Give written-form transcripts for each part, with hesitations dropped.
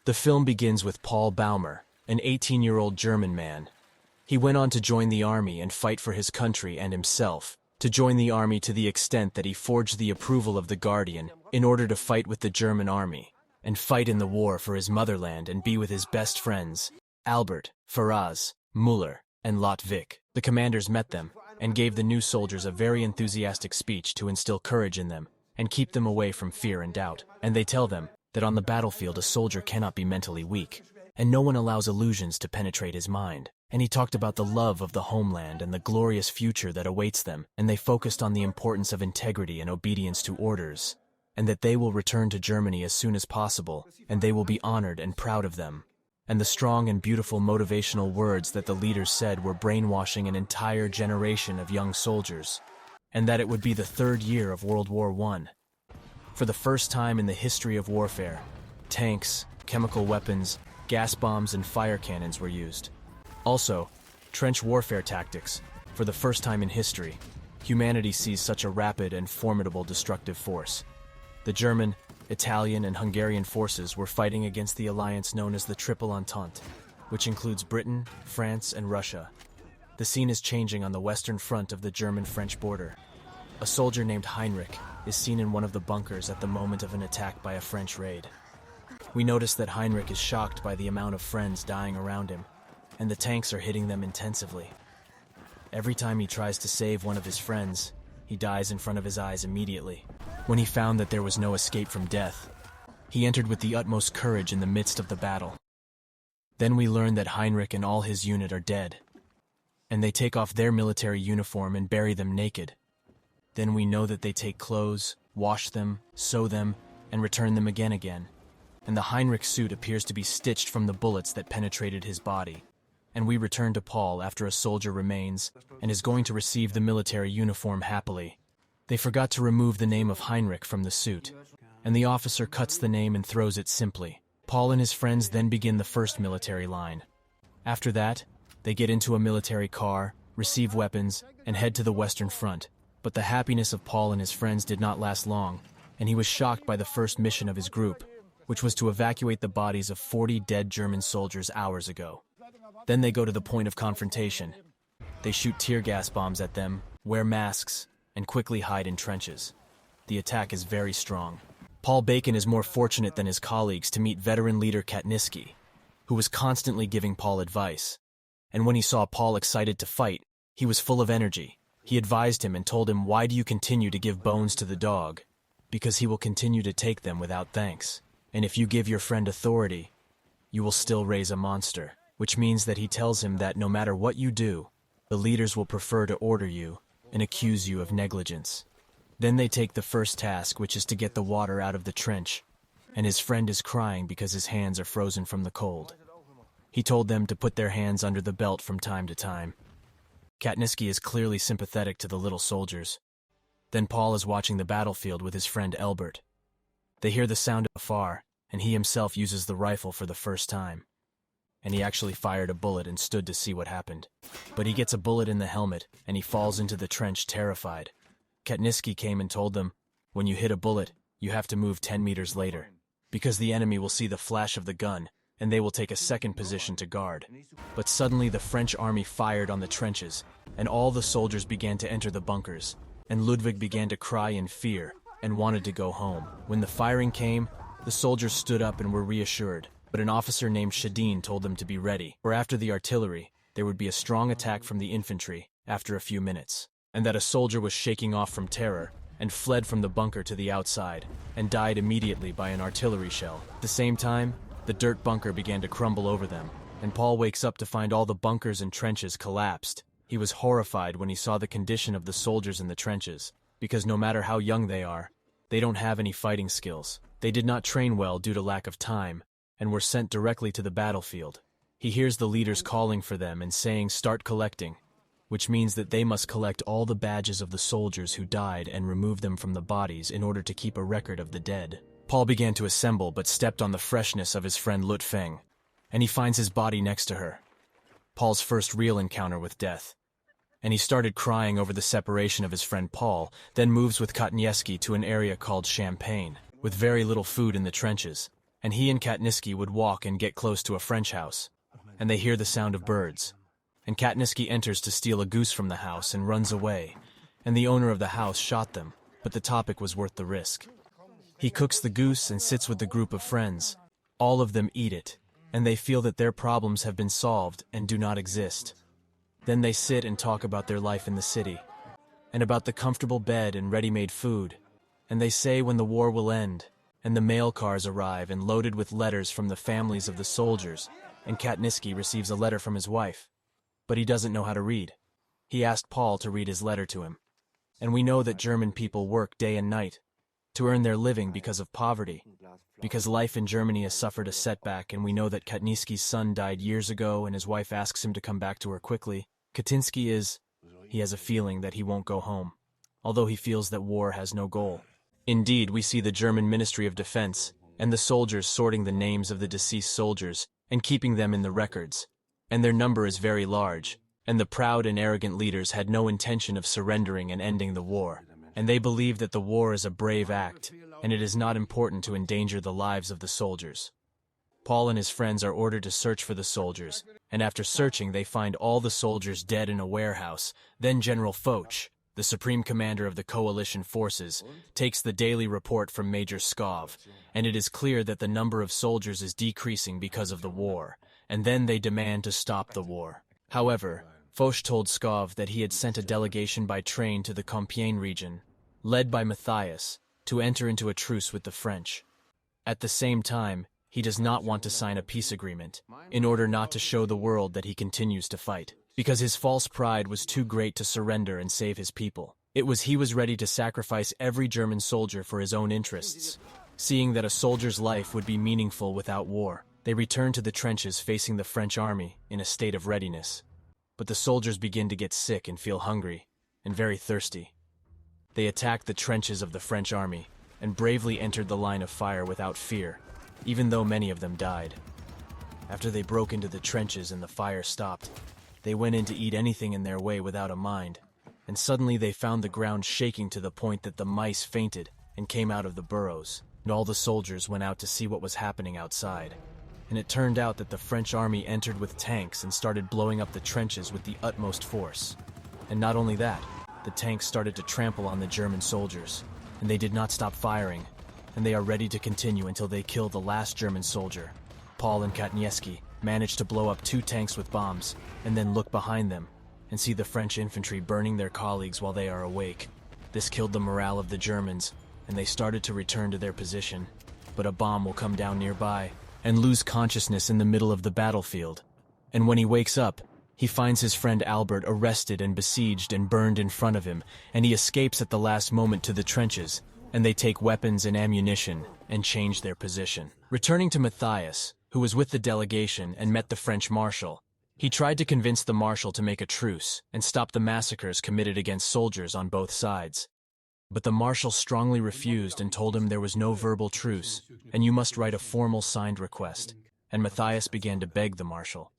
The film begins with Paul Bäumer, an 18-year-old German man. He went on to join the army and fight for his country and himself, to join the army to the extent that he forged the approval of the Guardian in order to fight with the German army, and fight in the war for his motherland and be with his best friends, Albert, Franz, Müller, and Ludwig. The commanders met them and gave the new soldiers a very enthusiastic speech to instill courage in them and keep them away from fear and doubt. And they tell them that on the battlefield a soldier cannot be mentally weak, and no one allows illusions to penetrate his mind. And he talked about the love of the homeland and the glorious future that awaits them, and they focused on the importance of integrity and obedience to orders, and that they will return to Germany as soon as possible, and they will be honored and proud of them. And the strong and beautiful motivational words that the leaders said were brainwashing an entire generation of young soldiers, and that it would be the third year of World War I. For the first time in the history of warfare, tanks, chemical weapons, gas bombs, and fire cannons were used. Also, trench warfare tactics. For the first time in history, humanity sees such a rapid and formidable destructive force. The German, Italian, and Hungarian forces were fighting against the alliance known as the Triple Entente, which includes Britain, France, and Russia. The scene is changing on the western front of the German-French border. A soldier named Heinrich is seen in one of the bunkers at the moment of an attack by a French raid. We notice that Heinrich is shocked by the amount of friends dying around him, and the tanks are hitting them intensively. Every time he tries to save one of his friends, he dies in front of his eyes immediately. When he found that there was no escape from death, he entered with the utmost courage in the midst of the battle. Then we learn that Heinrich and all his unit are dead, and they take off their military uniform and bury them naked. Then we know that they take clothes, wash them, sew them, and return them again. And the Heinrich suit appears to be stitched from the bullets that penetrated his body. And we return to Paul after a soldier remains and is going to receive the military uniform happily. They forgot to remove the name of Heinrich from the suit, and the officer cuts the name and throws it simply. Paul and his friends then begin the first military line. After that, they get into a military car, receive weapons, and head to the Western Front. But the happiness of Paul and his friends did not last long, and he was shocked by the first mission of his group, which was to evacuate the bodies of 40 dead German soldiers hours ago. Then they go to the point of confrontation. They shoot tear gas bombs at them, wear masks, and quickly hide in trenches. The attack is very strong. Paul Bäumer is more fortunate than his colleagues to meet veteran leader Katczinsky, who was constantly giving Paul advice. And when he saw Paul excited to fight, he was full of energy. He advised him and told him, "Why do you continue to give bones to the dog? Because he will continue to take them without thanks. And if you give your friend authority, you will still raise a monster." Which means that he tells him that no matter what you do, the leaders will prefer to order you and accuse you of negligence. Then they take the first task, which is to get the water out of the trench, and his friend is crying because his hands are frozen from the cold. He told them to put their hands under the belt from time to time. Katczinsky is clearly sympathetic to the little soldiers. Then Paul is watching the battlefield with his friend Albert. They hear the sound afar, and he himself uses the rifle for the first time. And he actually fired a bullet and stood to see what happened. But he gets a bullet in the helmet, and he falls into the trench terrified. Katczinsky came and told them, "When you hit a bullet, you have to move 10 meters later, because the enemy will see the flash of the gun, and they will take a second position to guard." But suddenly the French army fired on the trenches, and all the soldiers began to enter the bunkers, and Ludwig began to cry in fear and wanted to go home. When the firing came, the soldiers stood up and were reassured. But an officer named Tjaden told them to be ready, for after the artillery, there would be a strong attack from the infantry after a few minutes, and that a soldier was shaking off from terror and fled from the bunker to the outside and died immediately by an artillery shell. At the same time, the dirt bunker began to crumble over them, and Paul wakes up to find all the bunkers and trenches collapsed. He was horrified when he saw the condition of the soldiers in the trenches, because no matter how young they are, they don't have any fighting skills. They did not train well due to lack of time, and were sent directly to the battlefield. He hears the leaders calling for them and saying, "Start collecting," which means that they must collect all the badges of the soldiers who died and remove them from the bodies in order to keep a record of the dead. Paul began to assemble but stepped on the freshness of his friend Ludwig, and he finds his body next to her. Paul's first real encounter with death. And he started crying over the separation of his friend Paul, then moves with Katczinsky to an area called Champagne, with very little food in the trenches, and he and Katczinsky would walk and get close to a French house, and they hear the sound of birds. And Katczinsky enters to steal a goose from the house and runs away, and the owner of the house shot them, but the topic was worth the risk. He cooks the goose and sits with the group of friends. All of them eat it, and they feel that their problems have been solved and do not exist. Then they sit and talk about their life in the city, and about the comfortable bed and ready-made food, and they say when the war will end, and the mail cars arrive and loaded with letters from the families of the soldiers, and Katczinsky receives a letter from his wife. But he doesn't know how to read. He asked Paul to read his letter to him. And we know that German people work day and night to earn their living because of poverty, because life in Germany has suffered a setback, and we know that Katczinsky's son died years ago and his wife asks him to come back to her quickly. Katczinsky he has a feeling that he won't go home, although he feels that war has no goal. Indeed, we see the German Ministry of Defense and the soldiers sorting the names of the deceased soldiers and keeping them in the records, and their number is very large, and the proud and arrogant leaders had no intention of surrendering and ending the war, and they believe that the war is a brave act, and it is not important to endanger the lives of the soldiers. Paul and his friends are ordered to search for the soldiers, and after searching they find all the soldiers dead in a warehouse. Then General Foch, the supreme commander of the coalition forces, takes the daily report from Major Skov, and it is clear that the number of soldiers is decreasing because of the war, and then they demand to stop the war. However, Foch told Skov that he had sent a delegation by train to the Compiègne region, led by Matthias, to enter into a truce with the French. At the same time, he does not want to sign a peace agreement, in order not to show the world that he continues to fight, because his false pride was too great to surrender and save his people. He was ready to sacrifice every German soldier for his own interests. Seeing that a soldier's life would be meaningful without war, they return to the trenches facing the French army in a state of readiness. But the soldiers begin to get sick and feel hungry, and very thirsty. They attacked the trenches of the French army, and bravely entered the line of fire without fear, even though many of them died. After they broke into the trenches and the fire stopped, they went in to eat anything in their way without a mind, and suddenly they found the ground shaking to the point that the mice fainted and came out of the burrows, and all the soldiers went out to see what was happening outside. And it turned out that the French army entered with tanks and started blowing up the trenches with the utmost force. And not only that, the tanks started to trample on the German soldiers, and they did not stop firing, and they are ready to continue until they kill the last German soldier. Paul and Katczinsky managed to blow up 2 tanks with bombs, and then look behind them and see the French infantry burning their colleagues while they are awake. This killed the morale of the Germans, and they started to return to their position, but a bomb will come down nearby and lose consciousness in the middle of the battlefield. And when he wakes up, he finds his friend Albert arrested and besieged and burned in front of him, and he escapes at the last moment to the trenches, and they take weapons and ammunition and change their position. Returning to Matthias, who was with the delegation and met the French marshal, he tried to convince the marshal to make a truce and stop the massacres committed against soldiers on both sides. But the marshal strongly refused and told him there was no verbal truce, and you must write a formal signed request, and Matthias began to beg the marshal.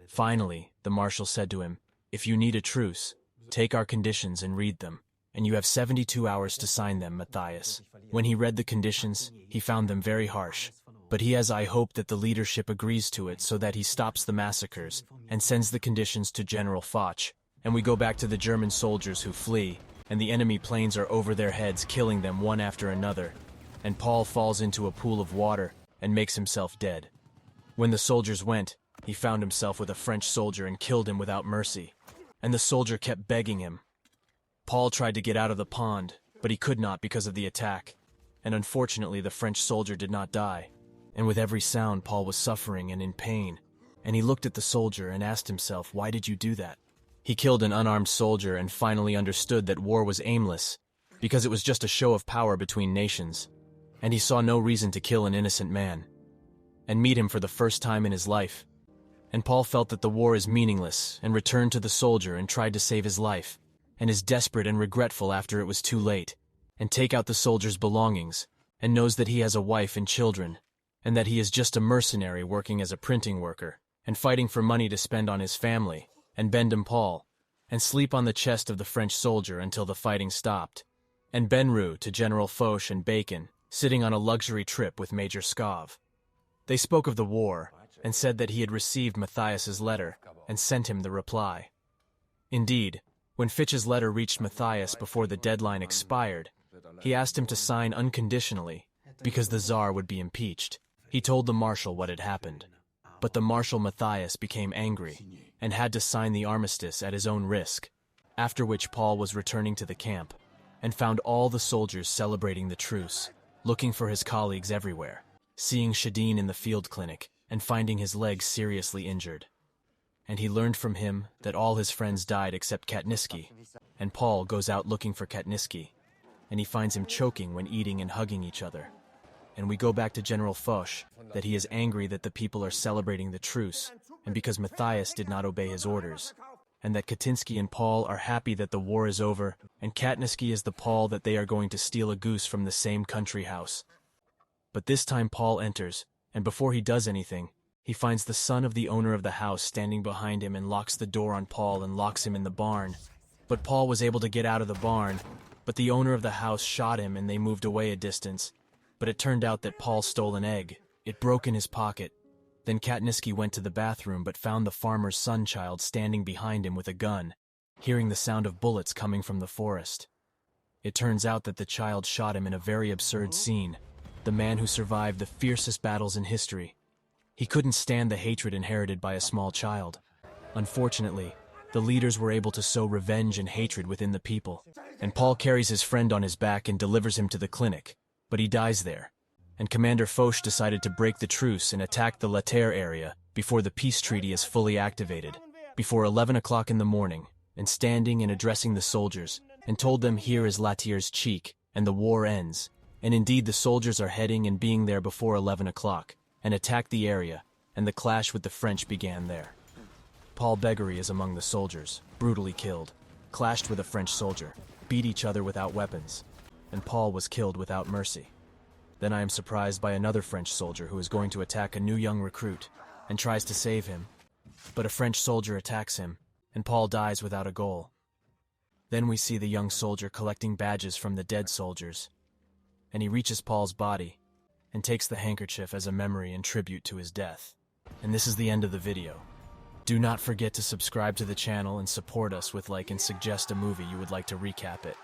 Finally, the marshal said to him, "If you need a truce, take our conditions and read them, and you have 72 hours to sign them, Matthias." When he read the conditions, he found them very harsh, but he has high hope that the leadership agrees to it so that he stops the massacres and sends the conditions to General Foch, and we go back to the German soldiers who flee, and the enemy planes are over their heads killing them one after another, and Paul falls into a pool of water and makes himself dead. When the soldiers went, he found himself with a French soldier and killed him without mercy, and the soldier kept begging him. Paul tried to get out of the pond, but he could not because of the attack, and unfortunately the French soldier did not die, and with every sound Paul was suffering and in pain, and he looked at the soldier and asked himself, "Why did you do that?" He killed an unarmed soldier and finally understood that war was aimless, because it was just a show of power between nations, and he saw no reason to kill an innocent man, and meet him for the first time in his life. And Paul felt that the war is meaningless, and returned to the soldier and tried to save his life, and is desperate and regretful after it was too late, and take out the soldier's belongings, and knows that he has a wife and children, and that he is just a mercenary working as a printing worker, and fighting for money to spend on his family, and bend him Paul, and sleep on the chest of the French soldier until the fighting stopped, and Benru to General Foch and Bacon, sitting on a luxury trip with Major Skov. They spoke of the war, and said that he had received Matthias's letter, and sent him the reply. Indeed, when Fitch's letter reached Matthias before the deadline expired, he asked him to sign unconditionally, because the Tsar would be impeached. He told the marshal what had happened. But the Marshal Matthias became angry, and had to sign the armistice at his own risk, after which Paul was returning to the camp, and found all the soldiers celebrating the truce, looking for his colleagues everywhere, seeing Tjaden in the field clinic, and finding his leg seriously injured. And he learned from him that all his friends died except Katczinsky, and Paul goes out looking for Katczinsky, and he finds him choking when eating and hugging each other. And we go back to General Foch, that he is angry that the people are celebrating the truce, and because Matthias did not obey his orders, and that Katczinsky and Paul are happy that the war is over, and Katczinsky is the Paul that they are going to steal a goose from the same country house. But this time Paul enters, and before he does anything, he finds the son of the owner of the house standing behind him and locks the door on Paul and locks him in the barn. But Paul was able to get out of the barn, but the owner of the house shot him and they moved away a distance. But it turned out that Paul stole an egg. It broke in his pocket. Then Katczinsky went to the bathroom but found the farmer's son-child standing behind him with a gun, hearing the sound of bullets coming from the forest. It turns out that the child shot him in a very absurd scene, the man who survived the fiercest battles in history. He couldn't stand the hatred inherited by a small child. Unfortunately, the leaders were able to sow revenge and hatred within the people, and Paul carries his friend on his back and delivers him to the clinic, but he dies there. And Commander Foch decided to break the truce and attack the La Terre area before the peace treaty is fully activated, before 11 o'clock in the morning, and standing and addressing the soldiers, and told them here is La Terre's cheek, and the war ends. And indeed the soldiers are heading and being there before 11 o'clock, and attacked the area, and the clash with the French began there. Paul Bäumer is among the soldiers, brutally killed, clashed with a French soldier, beat each other without weapons, and Paul was killed without mercy. Then I am surprised by another French soldier who is going to attack a new young recruit, and tries to save him, but a French soldier attacks him, and Paul dies without a goal. Then we see the young soldier collecting badges from the dead soldiers, and he reaches Paul's body, and takes the handkerchief as a memory and tribute to his death. And this is the end of the video. Do not forget to subscribe to the channel and support us with like and suggest a movie you would like to recap it.